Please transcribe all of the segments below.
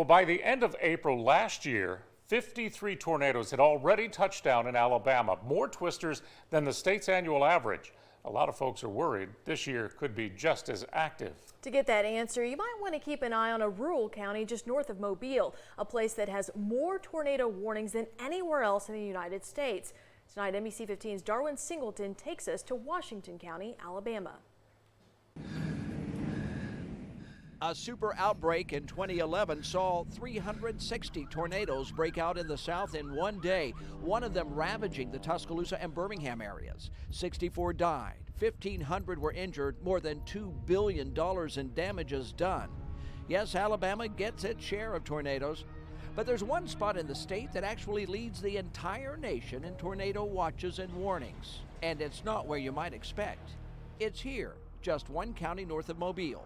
Well, by the end of April last year, 53 tornadoes had already touched down in Alabama, more twisters than the state's annual average. A lot of folks are worried this year could be just as active. To get that answer, you might want to keep an eye on a rural county just north of Mobile, a place that has more tornado warnings than anywhere else in the United States. Tonight, NBC 15's Darwin Singleton takes us to Washington County, Alabama. A super outbreak in 2011 saw 360 tornadoes break out in the South in one day, one of them ravaging the Tuscaloosa and Birmingham areas. 64 died, 1,500 were injured, more than $2 billion in damages done. Yes, Alabama gets its share of tornadoes, but there's one spot in the state that actually leads the entire nation in tornado watches and warnings. And it's not where you might expect. It's here, just one county north of Mobile.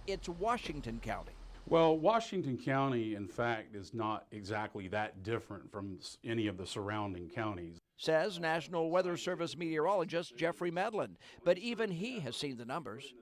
It's Washington County. Well, Washington County, in fact, is not exactly that different from any of the surrounding counties, says National Weather Service meteorologist Jeffrey Medlin, but even he has seen the numbers.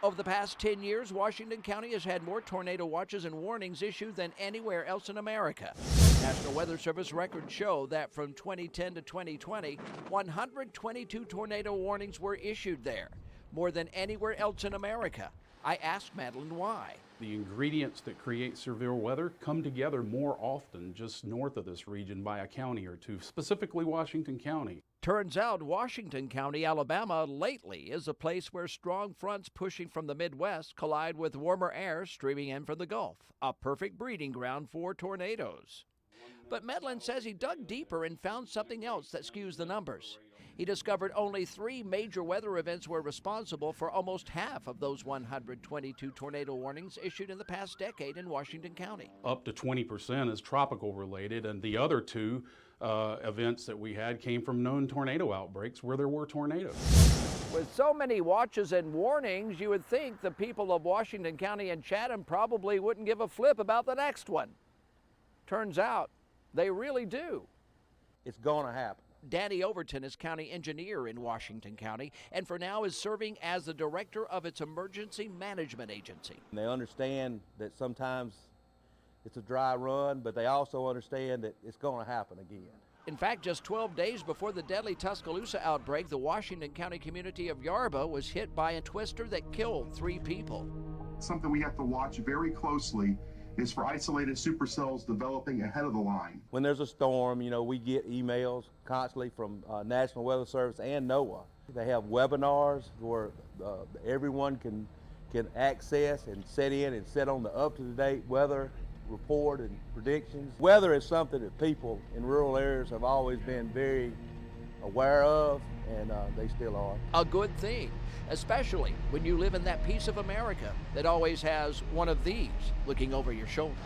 Over the past 10 years, Washington County has had more tornado watches and warnings issued than anywhere else in America. National Weather Service records show that from 2010 to 2020, 122 tornado warnings were issued there, more than anywhere else in America. I asked Madeline why. The ingredients that create severe weather come together more often just north of this region by a county or two, specifically Washington County. Turns out Washington County, Alabama, lately is a place where strong fronts pushing from the Midwest collide with warmer air streaming in from the Gulf, a perfect breeding ground for tornadoes. But Medlin says he dug deeper and found something else that skews the numbers. He discovered only 3 major weather events were responsible for almost half of those 122 tornado warnings issued in the past decade in Washington County. Up to 20% is tropical related, and the other 2 events that we had came from known tornado outbreaks where there were tornadoes. With so many watches and warnings, you would think the people of Washington County and Chatham probably wouldn't give a flip about the next one. Turns out they really do. It's going to happen. Danny Overton is county engineer in Washington County and for now is serving as the director of its emergency management agency. They understand that sometimes it's a dry run, but they also understand that it's going to happen again. In fact, just 12 days before the deadly Tuscaloosa outbreak, the Washington County community of Yarba was hit by a twister that killed 3 people. Something we have to watch very closely is for isolated supercells developing ahead of the line. When there's a storm, we get emails constantly from National Weather Service and NOAA. They have webinars where everyone can access and set in and set on the up-to-date weather report and predictions. Weather is something that people in rural areas have always been very aware of, and they still are. A good thing, especially when you live in that piece of America that always has one of these looking over your shoulder.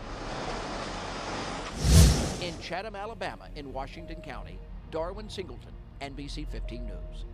In Chatham, Alabama, in Washington County, Darwin Singleton, NBC 15 News.